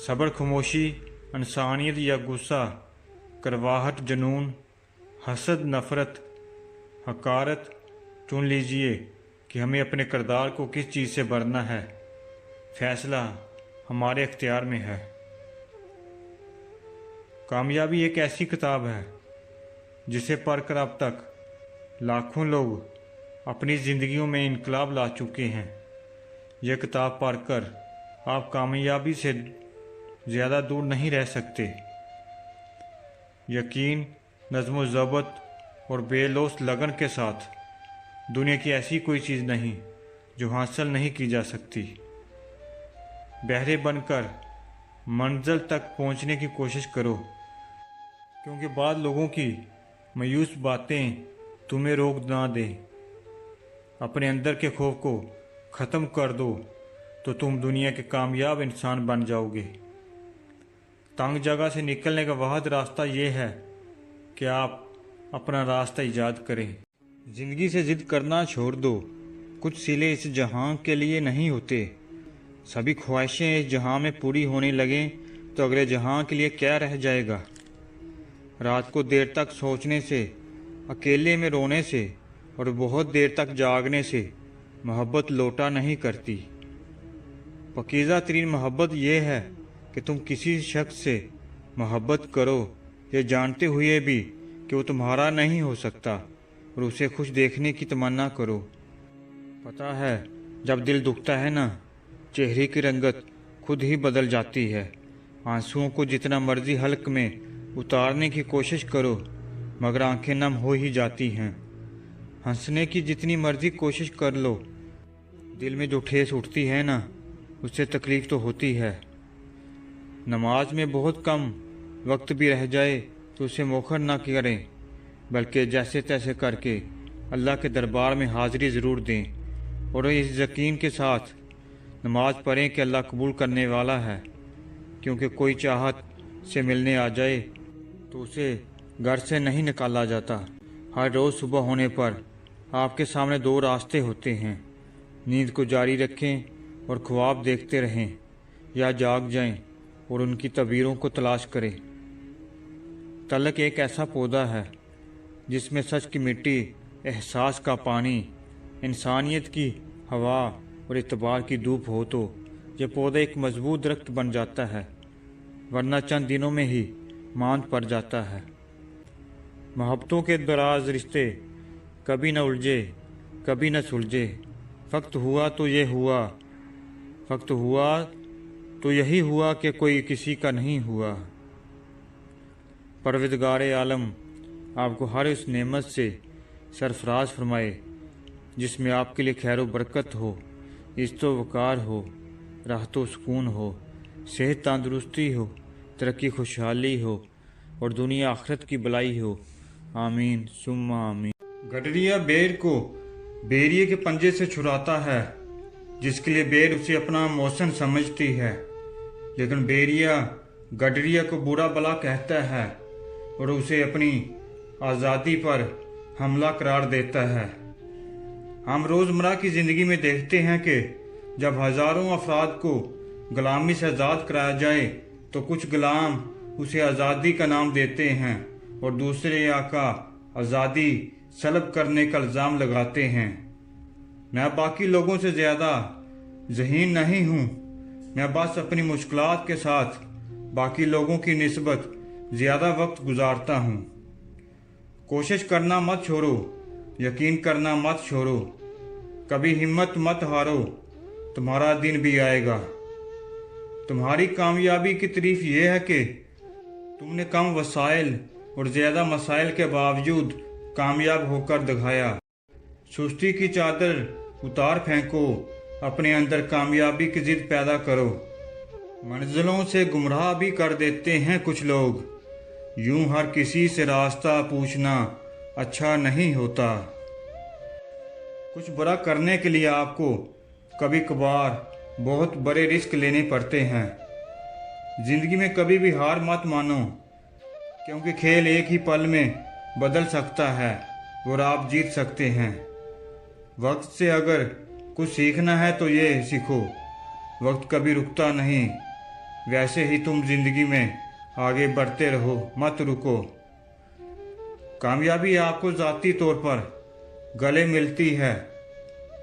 सब्र, खामोशी, इंसानियत या गुस्सा, करवाहट, जुनून, हसद, नफ़रत, हकारत। चुन लीजिए कि हमें अपने किरदार को किस चीज़ से भरना है। फैसला हमारे इख्तियार में है। कामयाबी एक ऐसी किताब है जिसे पढ़कर अब तक लाखों लोग अपनी ज़िंदगियों में इनकलाब ला चुके हैं। यह किताब पढ़कर आप कामयाबी से ज़्यादा दूर नहीं रह सकते। यकीन, नज़्म ज़ब्त और बेलौस लगन के साथ दुनिया की ऐसी कोई चीज़ नहीं जो हासिल नहीं की जा सकती। बहरे बनकर मंजिल तक पहुंचने की कोशिश करो, क्योंकि बाद लोगों की मायूस बातें तुम्हें रोक ना दें। अपने अंदर के खौफ को ख़त्म कर दो तो तुम दुनिया के कामयाब इंसान बन जाओगे। तंग जगह से निकलने का वाहिद रास्ता ये है कि आप अपना रास्ता ईजाद करें। ज़िंदगी से ज़िद करना छोड़ दो। कुछ सिले इस जहां के लिए नहीं होते। सभी ख्वाहिशें इस जहां में पूरी होने लगें तो अगले जहां के लिए क्या रह जाएगा। रात को देर तक सोचने से, अकेले में रोने से और बहुत देर तक जागने से मोहब्बत लौटा नहीं करती। पकीज़ा तरीन मोहब्बत यह है कि तुम किसी शख्स से मोहब्बत करो ये जानते हुए भी कि वो तुम्हारा नहीं हो सकता और उसे खुश देखने की तमन्ना करो। पता है, जब दिल दुखता है ना, चेहरे की रंगत खुद ही बदल जाती है। आंसुओं को जितना मर्जी हल्क में उतारने की कोशिश करो मगर आंखें नम हो ही जाती हैं। हंसने की जितनी मर्जी कोशिश कर लो, दिल में जो ठेस उठती है ना, उससे तकलीफ़ तो होती है। नमाज में बहुत कम वक्त भी रह जाए तो उसे मौखर ना करें, बल्कि जैसे तैसे करके अल्लाह के दरबार में हाज़िरी ज़रूर दें और इस यकीन के साथ नमाज पढ़ें कि अल्लाह कबूल करने वाला है। क्योंकि कोई चाहत से मिलने आ जाए तो उसे घर से नहीं निकाला जाता। हर रोज़ सुबह होने पर आपके सामने दो रास्ते होते हैं। नींद को जारी रखें और ख्वाब देखते रहें, या जाग जाएं और उनकी तबीरों को तलाश करें। तलक एक ऐसा पौधा है जिसमें सच की मिट्टी, एहसास का पानी, इंसानियत की हवा और इतबार की धूप हो तो यह पौधा एक मजबूत दरख्त बन जाता है, वरना चंद दिनों में ही मांद पड़ जाता है। मोहब्बतों के दराज रिश्ते कभी न उलझे, कभी न सुलझे। वक्त हुआ तो ये हुआ, वक्त हुआ तो यही हुआ कि कोई किसी का नहीं हुआ। परवरदिगार आलम आपको हर उस नेमत से सरफराज फरमाए जिसमें आपके लिए खैर व बरकत हो, इज़्ज़त व वक़ार हो, राहत व सुकून हो, सेहत तंदुरुस्ती हो, तरक्की खुशहाली हो और दुनिया आखिरत की भलाई हो। आमीन सुम्मा आमीन। गडरिया बेर को बेरिए के पंजे से छुड़ाता है, जिसके लिए बेर उसे अपना मौसन समझती है, लेकिन बेरिया गडरिया को बुरा भला कहता है और उसे अपनी आज़ादी पर हमला करार देता है। हम रोज़मर्रा की ज़िंदगी में देखते हैं कि जब हज़ारों अफराद को ग़ुलामी से आज़ाद कराया जाए तो कुछ ग़ुलाम उसे आज़ादी का नाम देते हैं और दूसरे आका आज़ादी सलब करने का इल्ज़ाम लगाते हैं। मैं बाकी लोगों से ज़्यादा ज़हीन नहीं हूँ। मैं बस अपनी मुश्किलात के साथ बाकी लोगों की निस्बत ज़्यादा वक्त गुजारता हूँ। कोशिश करना मत छोड़ो, यकीन करना मत छोड़ो, कभी हिम्मत मत हारो, तुम्हारा दिन भी आएगा। तुम्हारी कामयाबी की तारीफ यह है कि तुमने कम वसाइल और ज़्यादा मसाइल के बावजूद कामयाब होकर दिखाया। सुस्ती की चादर उतार फेंको, अपने अंदर कामयाबी की जिद पैदा करो। मंजिलों से गुमराह भी कर देते हैं कुछ लोग, यूं हर किसी से रास्ता पूछना अच्छा नहीं होता। कुछ बुरा करने के लिए आपको कभी कभार बहुत बड़े रिस्क लेने पड़ते हैं। जिंदगी में कभी भी हार मत मानो, क्योंकि खेल एक ही पल में बदल सकता है और आप जीत सकते हैं। वक्त से अगर कुछ सीखना है तो ये सीखो, वक्त कभी रुकता नहीं, वैसे ही तुम जिंदगी में आगे बढ़ते रहो, मत रुको। कामयाबी आपको ज़ाती तौर पर गले मिलती है,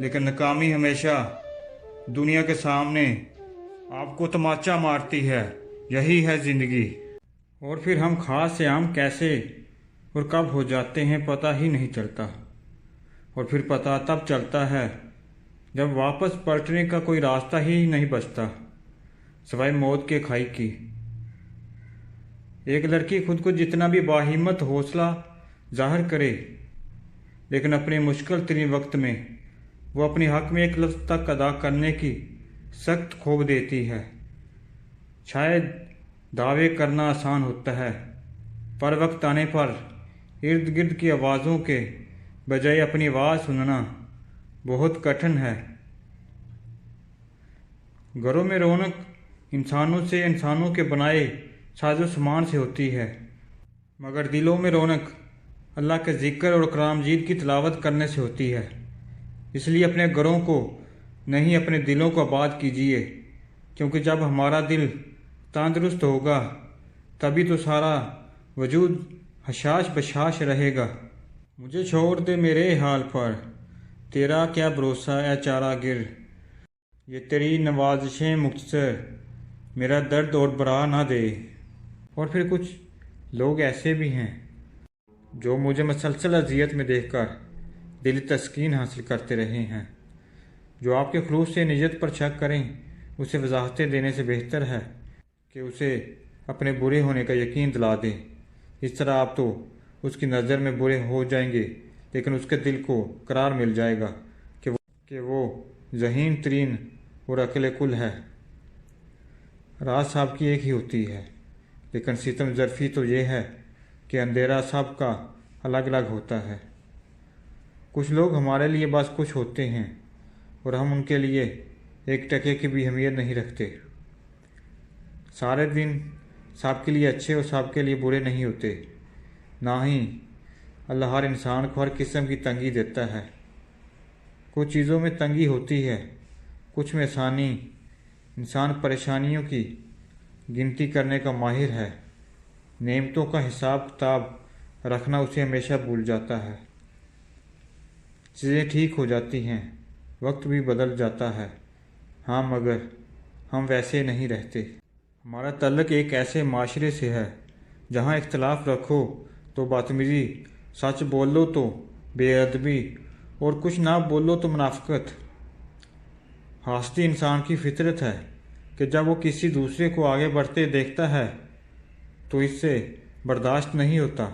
लेकिन नाकामी हमेशा दुनिया के सामने आपको तमाचा मारती है। यही है ज़िंदगी। और फिर हम खास से आम कैसे और कब हो जाते हैं पता ही नहीं चलता। और फिर पता तब चलता है जब वापस पलटने का कोई रास्ता ही नहीं बचता सिवाय मौत के खाई की। एक लड़की खुद को जितना भी बाहिम्मत हौसला जाहिर करे, लेकिन अपने मुश्किल तरीन वक्त में वो अपने हक में एक लफ्ज़ तक अदा करने की सख्त खौफ देती है। शायद दावे करना आसान होता है, पर वक्त आने पर इर्द गिर्द की आवाज़ों के बजाय अपनी आवाज़ सुनना बहुत कठिन है। घरों में रौनक इंसानों के बनाए साजो सामान से होती है, मगर दिलों में रौनक अल्लाह के ज़िक्र और कलाम-जीद की तिलावत करने से होती है। इसलिए अपने घरों को नहीं, अपने दिलों को आबाद कीजिए, क्योंकि जब हमारा दिल तंदुरुस्त होगा तभी तो सारा वजूद हशाश बशाश रहेगा। मुझे छोड़ दे मेरे हाल पर, तेरा क्या भरोसा है चारा गिर। ये तेरी नवाज़िशें मुख्तसर, मेरा दर्द और बरा ना दे। और फिर कुछ लोग ऐसे भी हैं जो मुझे मसलसल अजियत में देखकर दिली तस्कीन हासिल करते रहे हैं। जो आपके खलूस से नियत पर शक करें, उसे वजाहतें देने से बेहतर है कि उसे अपने बुरे होने का यकीन दिला दें। इस तरह आप तो उसकी नज़र में बुरे हो जाएंगे, लेकिन उसके दिल को करार मिल जाएगा कि वो ज़हीन तरीन और अकेले कुल है। रात साहब की एक ही होती है, लेकिन सितम ज़रफ़ी तो ये है कि अंधेरा सब का अलग अलग होता है। कुछ लोग हमारे लिए बस कुछ होते हैं और हम उनके लिए एक टके की भी अहमियत नहीं रखते। सारे दिन सबके लिए अच्छे और सबके लिए बुरे नहीं होते। ना ही अल्लाह हर इंसान को हर किस्म की तंगी देता है। कुछ चीज़ों में तंगी होती है, कुछ में आसानी। इंसान परेशानियों की गिनती करने का माहिर है, नेमतों का हिसाब किताब रखना उसे हमेशा भूल जाता है। चीज़ें ठीक हो जाती हैं, वक्त भी बदल जाता है, हाँ, मगर हम वैसे नहीं रहते। हमारा तल्लक एक ऐसे माशरे से है जहाँ इख्तलाफ रखो तो बदतमीज़ी, सच बोलो तो बेअदबी और कुछ ना बोलो तो मुनाफिकत। हासदी इंसान की फितरत है कि जब वो किसी दूसरे को आगे बढ़ते देखता है तो इससे बर्दाश्त नहीं होता।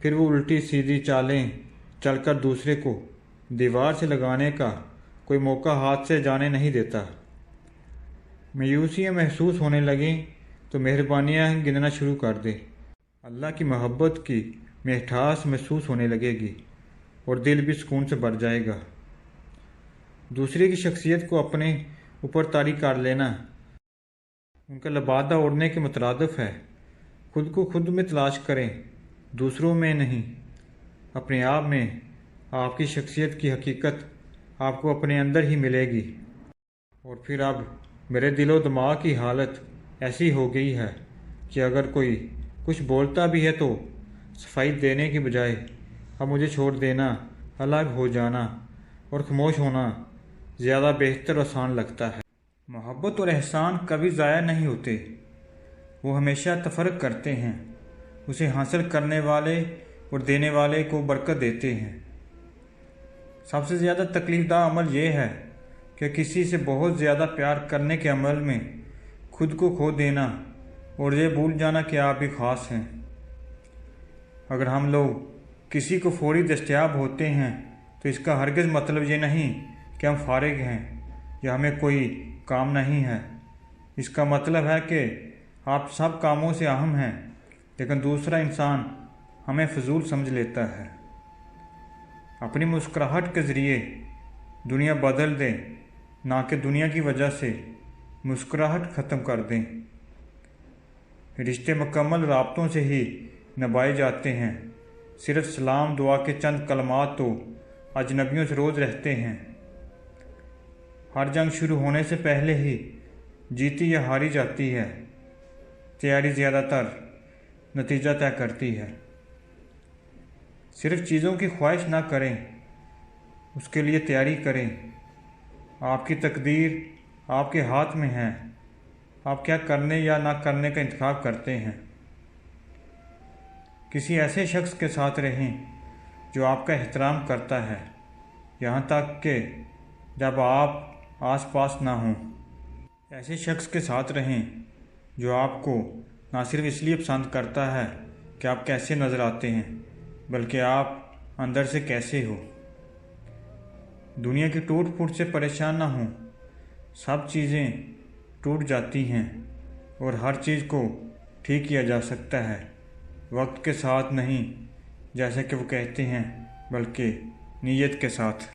फिर वो उल्टी सीधी चालें चलकर दूसरे को दीवार से लगाने का कोई मौका हाथ से जाने नहीं देता। मायूसियाँ महसूस होने लगें तो मेहरबानियाँ गिनना शुरू कर दे। अल्लाह की मोहब्बत की मिठास महसूस होने लगेगी और दिल भी सुकून से भर जाएगा। दूसरे की शख्सियत को अपने ऊपर तारी कर लेना उनका लबादा ओढ़ने के मुतरादिफ है। खुद को खुद में तलाश करें, दूसरों में नहीं। अपने आप में आपकी शख्सियत की हकीकत आपको अपने अंदर ही मिलेगी। और फिर अब मेरे दिलो दिमाग की हालत ऐसी हो गई है कि अगर कोई कुछ बोलता भी है तो सफाई देने की बजाय अब मुझे छोड़ देना, अलग हो जाना और खामोश होना ज़्यादा बेहतर और आसान लगता है। मोहब्बत और एहसान कभी ज़ाया नहीं होते, वो हमेशा तफरक करते हैं। उसे हासिल करने वाले और देने वाले को बरकत देते हैं। सबसे ज़्यादा तकलीफ़दा अमल ये है कि किसी से बहुत ज़्यादा प्यार करने के अमल में खुद को खो देना और ये भूल जाना कि आप भी ख़ास हैं। अगर हम लोग किसी को फौरी दस्तयाब होते हैं तो इसका हरगिज़ मतलब ये नहीं कि हम फारिग हैं या हमें कोई काम नहीं है। इसका मतलब है कि आप सब कामों से अहम हैं, लेकिन दूसरा इंसान हमें फजूल समझ लेता है। अपनी मुस्कुराहट के ज़रिए दुनिया बदल दें, ना कि दुनिया की वजह से मुस्कुराहट ख़त्म कर दें। रिश्ते मुकम्मल राब्तों से ही निभाए जाते हैं। सिर्फ सलाम दुआ के चंद कलमात तो अजनबियों से रोज़ रहते हैं। हर जंग शुरू होने से पहले ही जीती या हारी जाती है, तैयारी ज़्यादातर नतीजा तय करती है। सिर्फ चीज़ों की ख्वाहिश ना करें, उसके लिए तैयारी करें। आपकी तकदीर आपके हाथ में है, आप क्या करने या ना करने का इंतखाब करते हैं। किसी ऐसे शख्स के साथ रहें जो आपका एहतराम करता है, यहाँ तक कि जब आप आसपास ना हों। ऐसे शख्स के साथ रहें जो आपको ना सिर्फ इसलिए पसंद करता है कि आप कैसे नज़र आते हैं, बल्कि आप अंदर से कैसे हो। दुनिया की टूट फूट से परेशान ना हों। सब चीज़ें टूट जाती हैं और हर चीज़ को ठीक किया जा सकता है, वक्त के साथ नहीं, जैसे कि वो कहते हैं, बल्कि नीयत के साथ।